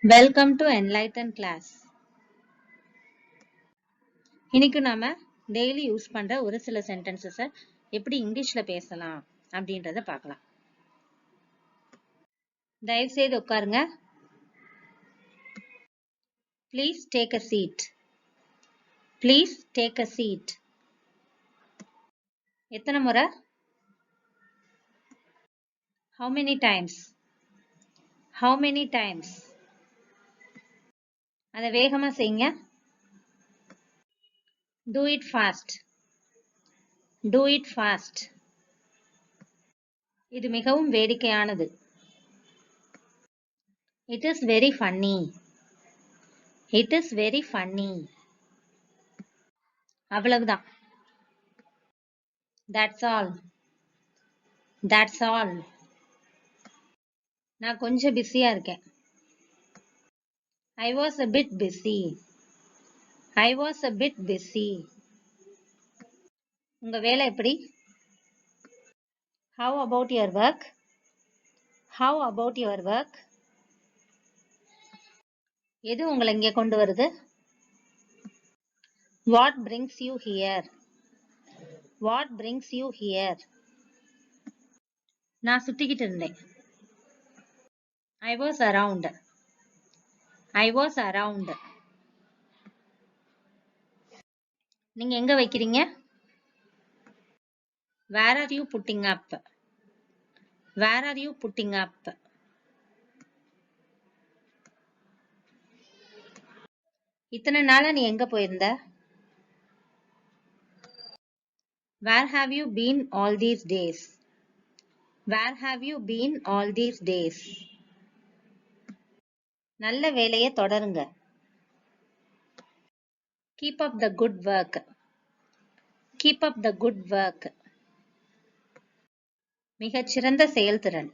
Welcome to enlighten class. இன்னைக்கு நாம daily use பண்ற ஒரு சில சென்டென்சஸை எப்படி இங்கிலீஷ்ல பேசலாம் அப்படின்றத பார்க்கலாம். தயவு செய்து உட்காருங்க. Please take a seat. Please take a seat. எத்தனை முறை? How many times? How many times? அதை வேகமா செய்யுங்க. Do it fast. Do it fast. இது மிகவும் வேடிக்கையானது. It is very funny. It is very funny. அவ்வளவுதான். That's all. That's all. நான் கொஞ்சம் பிஸியா இருக்கேன். I was a bit busy. I was a bit busy. உங்க வேலை எப்படி? How about your work? How about your work? எது உங்களை இங்கே கொண்டு வருது? What brings you here? What brings you here? நான் சுத்திக்கிட்டு இருந்தேன். I was around. I was around. நீங்க எங்க வைக்கிறீங்க? Where are you putting up? Where are you putting up? இத்தனை நாளா நீ எங்க போயிருந்த? Where have you been all these days? Where have you been all these days? நல்ல வேலையை தொடருங்க. Keep up the good work. Keep up the good work. மிகச்சிறந்த செயல்திறன்.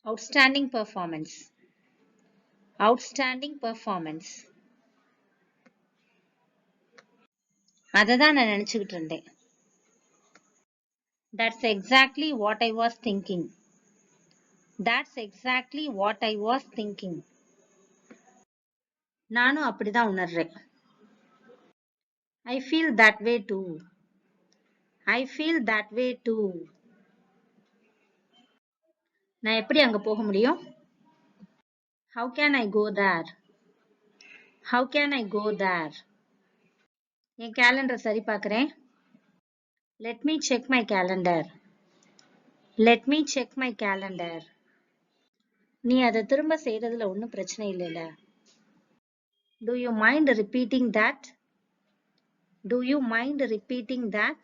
Outstanding performance. Outstanding performance. அததான் நான் நினைச்சுக்கிட்டு இருந்தேன். That's exactly what I was thinking. That's exactly what I was thinking. நானும் அப்படிதான் உணர்றேன். I feel that way too. I feel that way too. நான் எப்படி அங்க போக முடியும்? How can I go there? How can I go there? N calendar சரி பார்க்கிறேன். Let me check my calendar. Let me check my calendar. நீ அதை திரும்ப செய்யறதுல ஒன்றும் பிரச்சனை இல்லைல்ல? Do you mind repeating that? Do you mind repeating that?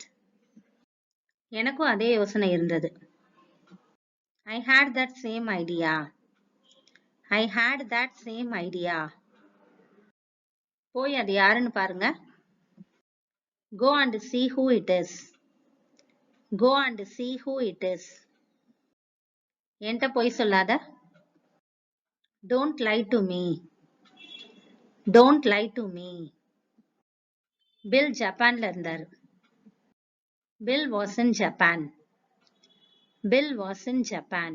எனக்கும் அதே யோசனை இருந்தது. I had that same idea. I had that same idea. போய் அது யாருன்னு பாருங்க. Go and see who it is. Go and see who it is. என்கிட்ட போய் சொல்லாத. Don't lie to me. Don't lie to me. Bill ஜப்பான்ல இருந்தாரு. Bill was in Japan. Bill was in Japan.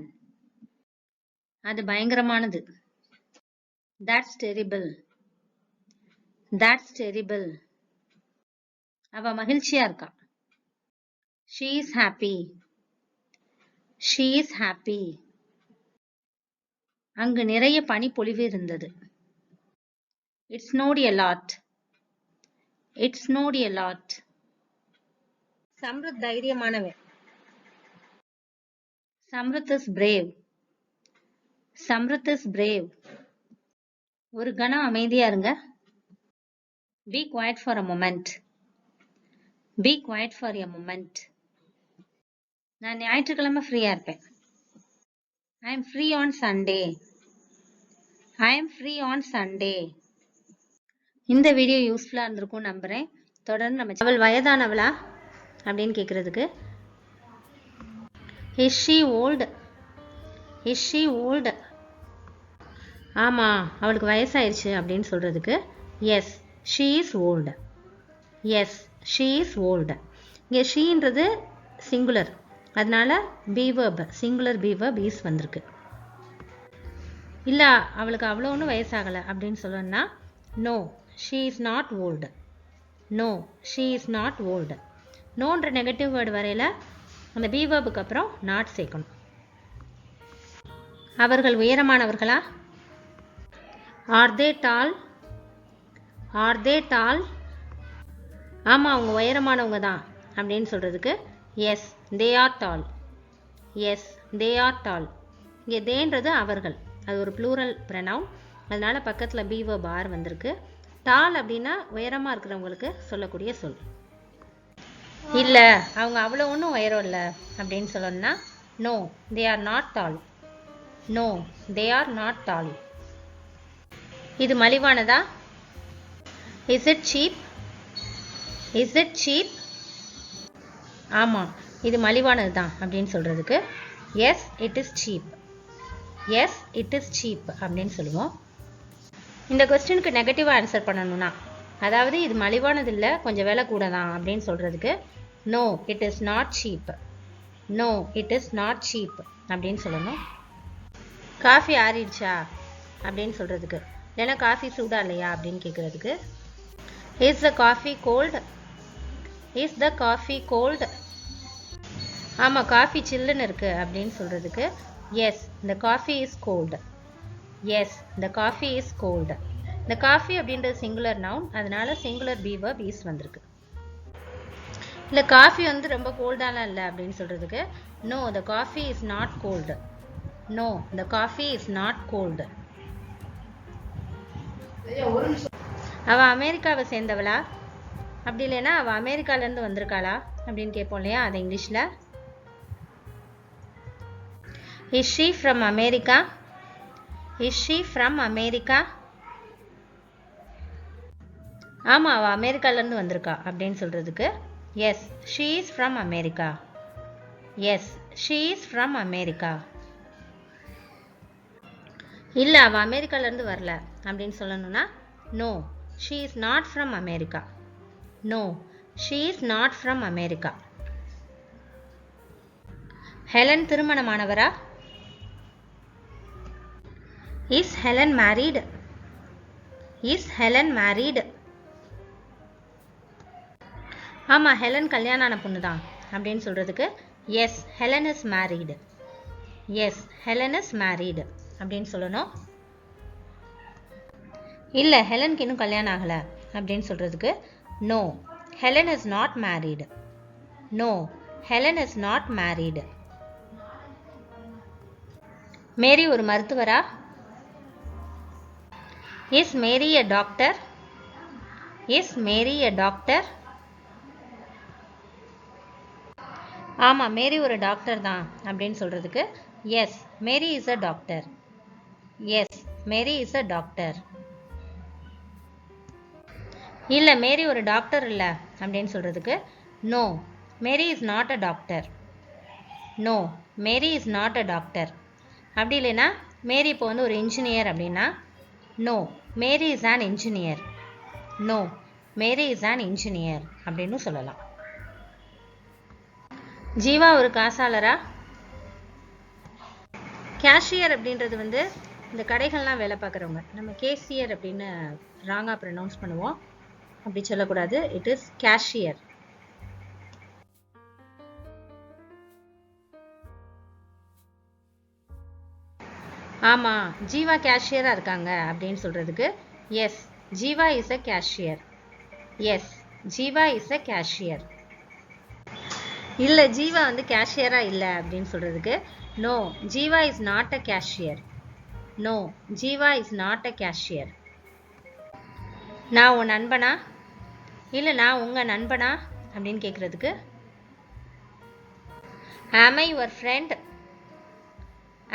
அது பயங்கரமானது. That's terrible. That's terrible. அவ மகிழ்ச்சியா இருக்கா. She is happy. She is happy. அங்கு நிறைய பனிப்பொழிவு இருந்தது. It snowed a lot. It snowed a lot. Samruth தைரியமானவன். Samruth is brave. Samruth is brave. ஒரு கணம் அமைதியா இருங்க. Be quiet for a moment. Be quiet for a moment. நான் ஞாயிற்றுக்கிழமை ஃப்ரீயா இருப்பேன். I am free on Sunday. I am free on Sunday. இந்த video யூஸ்ஃபுல்லா இருந்திருக்கும் நம்புறேன். தொடர்ந்து நம்ம அவள் வயதானவளா அப்படின்னு கேட்கறதுக்கு Is she old? Is she old? ஆமா அவளுக்கு வயசாயிருச்சு அப்படின்னு சொல்றதுக்கு Yes, she is old. Yes, she is old. இங்கே ஷீன்றது சிங்குலர், அதனால be verb, singular be verb is வந்திருக்கு. இல்லை அவளுக்கு அவ்வளோ ஒன்றும் வயசாகலை அப்படின்னு சொல்லணும்னா no she is not old. No she is not old. நோன்ற நெகட்டிவ் வேர்டு வரையில் அந்த பி வேர்புக்கு அப்புறம் நாட் சேர்க்கணும். அவர்கள் உயரமானவர்களா? ஆர் தே டால்? ஆர் தே டால்? ஆமாம் அவங்க உயரமானவங்க தான் அப்படின்னு சொல்கிறதுக்கு yes they are tall. Yes they are tall. இங்கே தேன்றது அவர்கள், அது ஒரு ப்ளூரல் ப்ரனவுன், அதனால் பக்கத்தில் பி வேர்ப் ஆர் வந்திருக்கு. டால் அப்படின்னா உயரமாக இருக்கிறவங்களுக்கு சொல்லக்கூடிய சொல். இல்லை அவங்க அவ்வளோ ஒன்றும் உயரம் இல்லை அப்படின்னு சொல்லணும்னா no they are not tall. No they are not tall. இது மலிவானதா? Is it cheap? Is it cheap? ஆமாம் இது மலிவானது தான் அப்படின்னு சொல்கிறதுக்கு yes it is cheap. Yes it is cheap அப்படின்னு சொல்லுவோம். இந்த கொஸ்டினுக்கு நெகட்டிவாக ஆன்சர் பண்ணணும்னா, அதாவது இது மலிவானது இல்லை கொஞ்சம் விலை கூட தான் அப்படின்னு சொல்கிறதுக்கு no it is not cheap. No it is not cheap அப்படின்னு சொல்லணும். காஃபி ஆறிடுச்சா அப்படின்னு சொல்கிறதுக்கு, இல்லைன்னா காஃபி சூடாக இல்லையா அப்படின்னு கேட்குறதுக்கு is the coffee cold? Is the coffee cold? ஆமாம் காஃபி சில்லுன்னு இருக்குது அப்படின்னு சொல்கிறதுக்கு yes the coffee is cold. Yes the coffee is cold. இந்த காஃபி அப்படின்றது சிங்குலர் நவுன், அதனால சிங்குலர் பி வேர்ப் இஸ் வந்திருக்கு. இல்லை காஃபி வந்து ரொம்ப கோல்டாலாம் இல்லை அப்படின்னு சொல்கிறதுக்கு no the coffee is not cold. No the coffee is not cold. அவள் அமெரிக்காவை சேர்ந்தவளா? அப்படி இல்லைன்னா அவள் அமெரிக்காலேருந்து வந்திருக்காளா அப்படின்னு கேட்போம் இல்லையா, அது இங்கிலீஷில் is she from America? Is she from America? ஆமாம் அவள் அமெரிக்காலேருந்து வந்திருக்கா அப்படின்னு சொல்கிறதுக்கு yes she is from America. Yes she is from America. இல்லை அவள் அமெரிக்காலேருந்து வரல அப்படின்னு சொல்லணும்னா no she is not from America. No she is not from America. Helen திருமணமானவரா? Is Helen married? Is Helen married? ஆமாம் ஹெலன் கல்யாணம் ஆன பொண்ணு தான் அப்படின்னு சொல்கிறதுக்கு yes Helen is married. Yes Helen is married அப்படின்னு சொல்லணும். இல்லை ஹெலனுக்கு இன்னும் கல்யாணம் ஆகலை அப்படின்னு சொல்கிறதுக்கு no Helen is not married. No Helen is not married. Mary ஒரு மருத்துவரா? Is Mary a doctor? Is Mary a doctor? ஆமாம் மேரி ஒரு டாக்டர் தான் அப்படின்னு சொல்கிறதுக்கு yes Mary is a doctor. Yes Mary is a doctor. இல்லை Mary ஒரு doctor இல்லை அப்படின்னு சொல்கிறதுக்கு no Mary is not a doctor. No Mary is not a doctor. அப்படி இல்லைன்னா மேரி இப்போ வந்து ஒரு இன்ஜினியர் அப்படின்னா no Mary is an engineer. No Mary is an engineer அப்படின்னு சொல்லலாம். ஜீவா ஒரு காசாளரா? கேஷியர் அப்படின்றது வந்து இந்த கடைகள்லாம் வேலை பார்க்குறவங்க. நம்ம கேசியர் அப்படின்னு ராங்காக ப்ரொனவுன்ஸ் பண்ணுவோம், அப்படி சொல்லக்கூடாது. It is cashier. ஆமாம் ஜீவா கேஷியராக இருக்காங்க அப்படின்னு சொல்கிறதுக்கு yes Jeeva is a cashier. Yes Jeeva is a cashier. இல்லை ஜீவா வந்து கேஷியராக இல்லை அப்படின்னு சொல்கிறதுக்கு no Jeeva is not a cashier. No Jeeva is not a cashier. நான் உன் நண்பனா? இல்லை நான் உங்கள் நண்பனா அப்படின்னு கேட்குறதுக்கு am I your friend?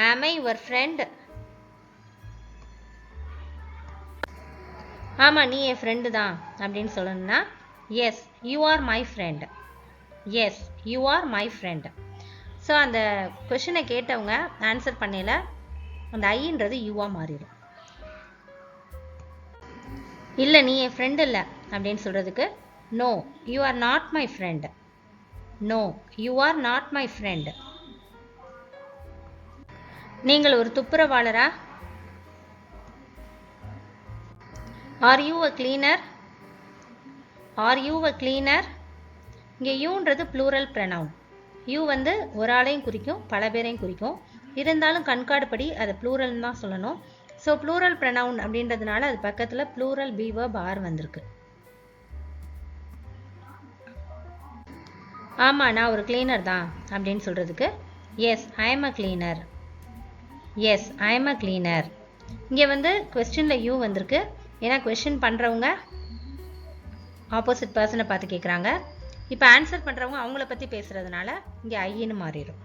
am I your friend? ஆமாம் நீ என் ஃப்ரெண்டு தான் அப்படின்னு சொல்லணும்னா yes you are my friend. Yes you are my friend. So அந்த கொஷினை கேட்டவங்க ஆன்சர் பண்ணல அந்த ஐன்றது யூவாக மாறிடும். இல்லை நீ என் ஃப்ரெண்டு இல்லை அப்படின்னு சொல்கிறதுக்கு no you are not my friend. No you are not my friend. நீங்கள் ஒரு துப்புரவாளரா? Are you a cleaner? Are you a cleaner? இங்கே யூன்றது plural pronoun. யூ வந்து ஒரு ஆளையும் குறிக்கும் பல பேரையும் குறிக்கும். இருந்தாலும் கண்காடு படி அதை ப்ளூரல்னு தான் சொல்லணும். ஸோ ப்ளூரல் pronoun அப்படின்றதுனால அது பக்கத்தில் plural be verb are வந்திருக்கு. ஆமாம் நான் ஒரு கிளீனர் தான் அப்படின்னு சொல்கிறதுக்கு yes I am a cleaner. Yes I am a cleaner. இங்கே வந்து கொஸ்டினில் யூ வந்திருக்கு. ஏன்னா கொஸ்டின் பண்ணுறவங்க ஆப்போசிட் பர்சனை பார்த்து கேட்குறாங்க. இப்போ ஆன்சர் பண்ணுறவங்க அவங்கள பற்றி பேசுகிறதுனால இங்கே ஐன்னு மாறிடும்.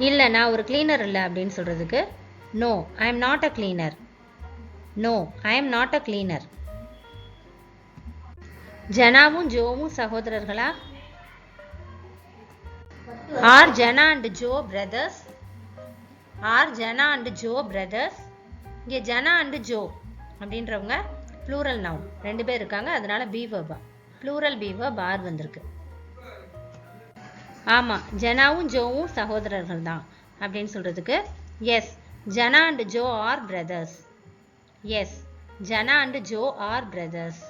இல்லை நான் ஒரு கிளீனர் இல்லை அப்படின்னு சொல்கிறதுக்கு no I am not a cleaner. No I am not a cleaner. ஜனாவும் ஜோவும் சகோதரர்களா? Are Jana and Joe brothers? Are Jana and Joe brothers? இங்கே ஜனா அண்ட் ஜோ அப்படின்றவங்க ப்ளூரல் நவுன், ரெண்டு பேர் இருக்காங்க, அதனால பி வெர்பா ப்ளூரல் பி வெர்ப் ஆர் வந்திருக்கு. ஆமாம் ஜனாவும் ஜோவும் சகோதரர்கள் தான் அப்படின்னு சொல்கிறதுக்கு yes Jana and Joe are brothers. Yes Jana and Joe are brothers.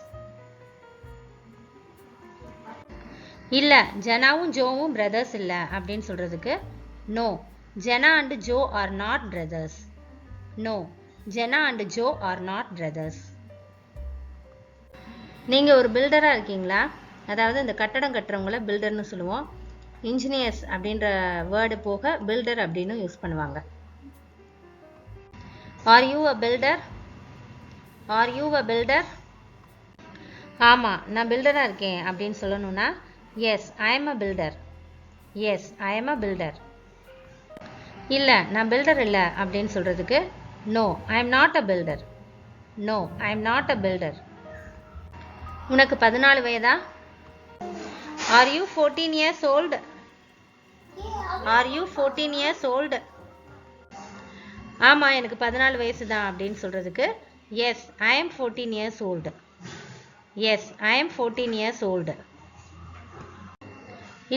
இல்லை ஜனாவும் ஜோவும் பிரதர்ஸ் இல்லை அப்படின்னு சொல்கிறதுக்கு no Jana and Joe are not brothers. No Jana and Joe are not brothers. நீங்கள் ஒரு பில்டராக இருக்கீங்களா? அதாவது இந்த கட்டடம் கட்டுறவங்கள பில்டர்னு சொல்லுவோம். இன்ஜினியர்ஸ் அப்படின்ற வேர்டு போக பில்டர் அப்படின்னு யூஸ் பண்ணுவாங்க. Are you a builder? Are you a builder? ஆமாம் நான் பில்டராக இருக்கேன் அப்படின்னு சொல்லணும்னா yes I am a builder. Yes I am a builder. இல்லை நான் பில்டர் இல்லை அப்படின்னு சொல்கிறதுக்கு no I am not a builder. No I am not a builder. உனக்கு 14 வயதா? Are you 14 years old? Are you 14 years old? ஆமாம் எனக்கு 14 வயசு தான் அப்படின்னு சொல்கிறதுக்கு yes I am 14 years old. Yes I am 14 years old.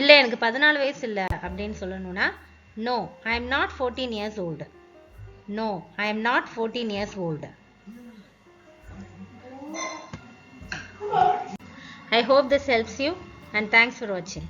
இல்லை எனக்கு 14 வயசு இல்லை அப்படின்னு சொல்லணும்னா no I am not 14 years old. No I am not 14 years old. I hope this helps you and thanks for watching.